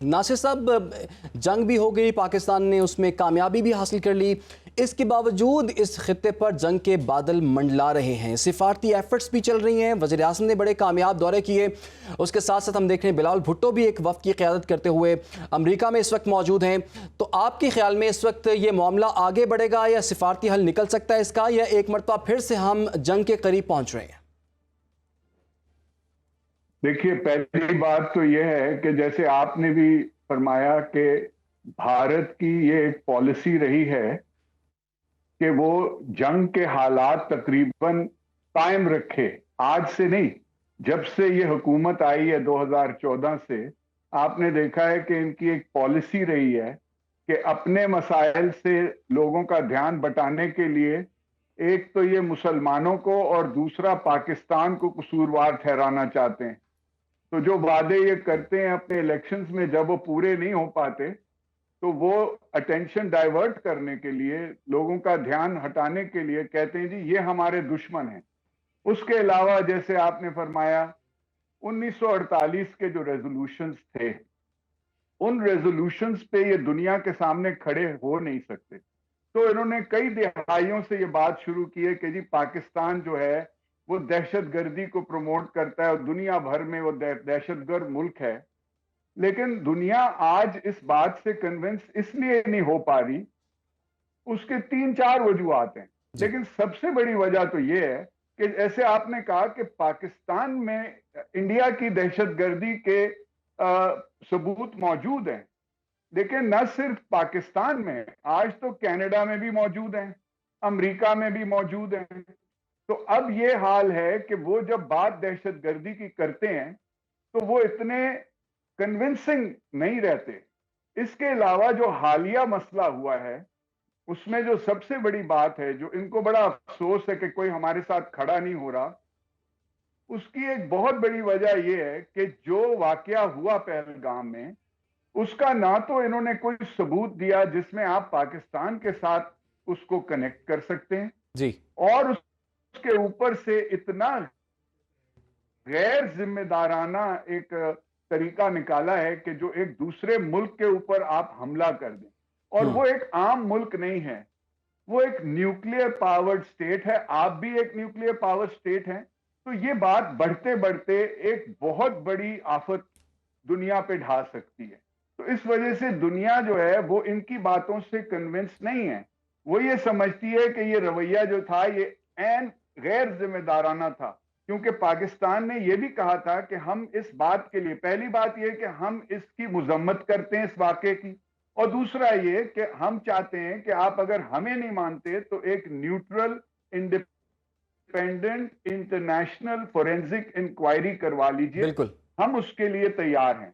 नासिर साहब, जंग भी हो गई, पाकिस्तान ने उसमें कामयाबी भी हासिल कर ली, इसके बावजूद इस खित्ते पर जंग के बादल मंडला रहे हैं। सिफारती एफर्ट्स भी चल रही हैं, वज़ीर आज़म ने बड़े कामयाब दौरे किए। उसके साथ साथ हम देख रहे हैं बिलावल भुट्टो भी एक वफ़द की क़यादत करते हुए अमेरिका में इस वक्त मौजूद हैं। तो आपके ख्याल में इस वक्त ये मामला आगे बढ़ेगा या सिफारती हल निकल सकता है इसका, या एक मरतबा फिर से हम जंग के करीब पहुँच रहे हैं? देखिए, पहली बात तो यह है कि जैसे आपने भी फरमाया कि भारत की ये एक पॉलिसी रही है कि वो जंग के हालात तकरीबन कायम रखे। आज से नहीं, जब से ये हुकूमत आई है 2014 से, आपने देखा है कि इनकी एक पॉलिसी रही है कि अपने मसाइल से लोगों का ध्यान बटाने के लिए एक तो ये मुसलमानों को और दूसरा पाकिस्तान को कसूरवार ठहराना चाहते हैं। तो जो वादे ये करते हैं अपने इलेक्शंस में, जब वो पूरे नहीं हो पाते तो वो अटेंशन डाइवर्ट करने के लिए, लोगों का ध्यान हटाने के लिए कहते हैं जी ये हमारे दुश्मन हैं। उसके अलावा जैसे आपने फरमाया 1948 के जो रेजोल्यूशंस थे, उन रेजोल्यूशंस पे ये दुनिया के सामने खड़े हो नहीं सकते। तो इन्होंने कई दिहाइयों से ये बात शुरू की है कि जी पाकिस्तान जो है वो दहशतगर्दी को प्रमोट करता है और दुनिया भर में वो दहशतगर्द मुल्क है। लेकिन दुनिया आज इस बात से कन्विंस इसलिए नहीं हो पा रही, उसके तीन चार वजूहात हैं। लेकिन सबसे बड़ी वजह तो यह है कि जैसे आपने कहा कि पाकिस्तान में इंडिया की दहशतगर्दी के सबूत मौजूद हैं। लेकिन न सिर्फ पाकिस्तान में, आज तो कनाडा में भी मौजूद हैं, अमेरिका में भी मौजूद हैं। तो अब ये हाल है कि वो जब बात दहशतगर्दी की करते हैं तो वो इतने कन्विंसिंग नहीं रहते। इसके अलावा जो हालिया मसला हुआ है, उसमें जो सबसे बड़ी बात है, जो इनको बड़ा अफसोस है कि कोई हमारे साथ खड़ा नहीं हो रहा, उसकी एक बहुत बड़ी वजह यह है कि जो वाकया हुआ पहलगाम में, उसका ना तो इन्होंने कोई सबूत दिया जिसमें आप पाकिस्तान के साथ उसको कनेक्ट कर सकते हैं जी। और उसके ऊपर से इतना गैर जिम्मेदाराना एक तरीका निकाला है कि जो एक दूसरे मुल्क के ऊपर आप हमला कर दें। और वो एक आम मुल्क नहीं है, वो एक न्यूक्लियर पावर्ड स्टेट है। आप भी एक न्यूक्लियर पावर स्टेट हैं। तो ये बात बढ़ते बढ़ते एक बहुत बड़ी आफत दुनिया पे ढा सकती है। तो इस वजह से दुनिया जो है वो इनकी बातों से कन्विंस नहीं है। वो ये समझती है कि ये रवैया जो था ये ऐन गैर जिम्मेदाराना था, क्योंकि पाकिस्तान ने यह भी कहा था कि हम इस बात के लिए, पहली बात यह कि हम इसकी मुजम्मत करते हैं इस वाक़े की, और दूसरा ये कि हम चाहते हैं कि आप अगर हमें नहीं मानते तो एक neutral independent international forensic inquiry करवा लीजिए। बिल्कुल, हम उसके लिए तैयार हैं।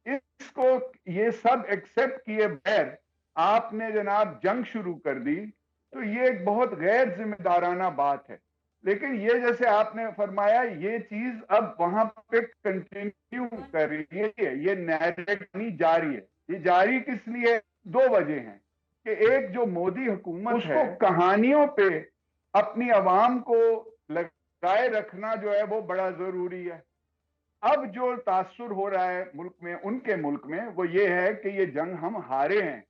इसको ये सब एक्सेप्ट किए बगैर आपने जनाब जंग शुरू कर दी, तो ये एक बहुत गैर जिम्मेदाराना बात है। लेकिन ये जैसे आपने फरमाया, ये चीज अब वहां पे कंटिन्यू कर रही है, ये नैरेटिव जारी है। ये जारी किस लिए? दो वजह हैं कि एक जो मोदी हुकूमत उसको कहानियों पे अपनी आवाम को लगाए रखना जो है वो बड़ा जरूरी है। अब जो तासुर हो रहा है मुल्क में, उनके मुल्क में, वो ये है कि ये जंग हम हारे हैं।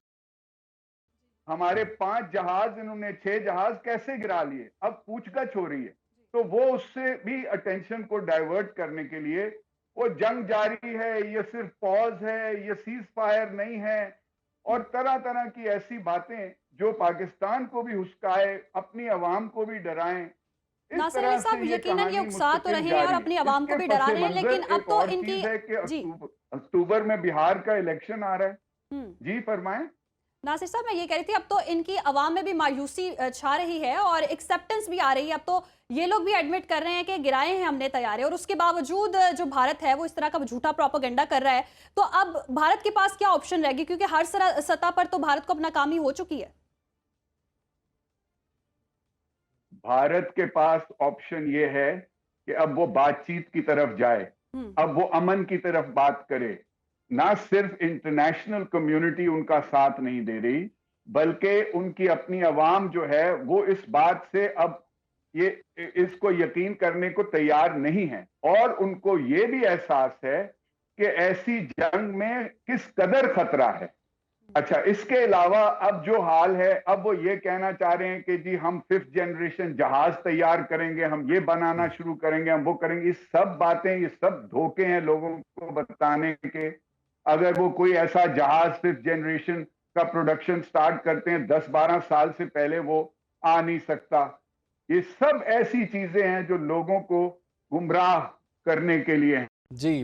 हमारे 5 जहाज, इन्होंने 6 जहाज कैसे गिरा लिए, अब पूछगछ हो रही है। तो वो उससे भी अटेंशन को डाइवर्ट करने के लिए वो जंग जारी है, ये सिर्फ पॉज है, ये सीज फायर नहीं है, और तरह तरह की ऐसी बातें जो पाकिस्तान को भी हुस्काए, अपनी आवाम को भी डराएं। इस नासिर तरह अली से साहब, ये यकीनन ये कहानी उकसा तो मुस्तकिल रहे हैं और जारी अपनी है। आवाम को इसके भी डरा पस रहे हैं, मंजर लेकिन अब एक तो और इनकी चीज है कि जी अक्टूबर में बिहार का इलेक्शन आ रहा है। जी फरमाएं। नासिर साहब, मैं ये कह रही थी, अब तो इनकी आवाम में भी मायूसी छा रही है और एक्सेप्टेंस भी आ रही है। अब तो ये लोग भी एडमिट कर रहे हैं कि गिराए हैं हमने तैयारे, और उसके बावजूद जो भारत है वो इस तरह का झूठा प्रोपेगेंडा कर रहा है। तो अब भारत के पास क्या ऑप्शन रहेगी, क्योंकि हर सतह पर तो भारत को अपना काम ही हो चुकी है। भारत के पास ऑप्शन ये है कि अब वो बातचीत की तरफ जाए, अब वो अमन की तरफ बात करे। ना सिर्फ इंटरनेशनल कम्युनिटी उनका साथ नहीं दे रही, बल्कि उनकी अपनी आवाम जो है वो इस बात से अब ये इसको यकीन करने को तैयार नहीं है। और उनको ये भी एहसास है कि ऐसी जंग में किस कदर खतरा है। अच्छा, इसके अलावा अब जो हाल है, अब वो ये कहना चाह रहे हैं कि जी हम 5th जनरेशन जहाज तैयार करेंगे, हम ये बनाना शुरू करेंगे, हम वो करेंगे। ये सब बातें, ये सब धोखे हैं लोगों को बताने के। अगर वो कोई ऐसा जहाज 5th जनरेशन का प्रोडक्शन स्टार्ट करते हैं, 10-12 साल से पहले वो आ नहीं सकता। ये सब ऐसी चीजें हैं जो लोगों को गुमराह करने के लिए हैं। जी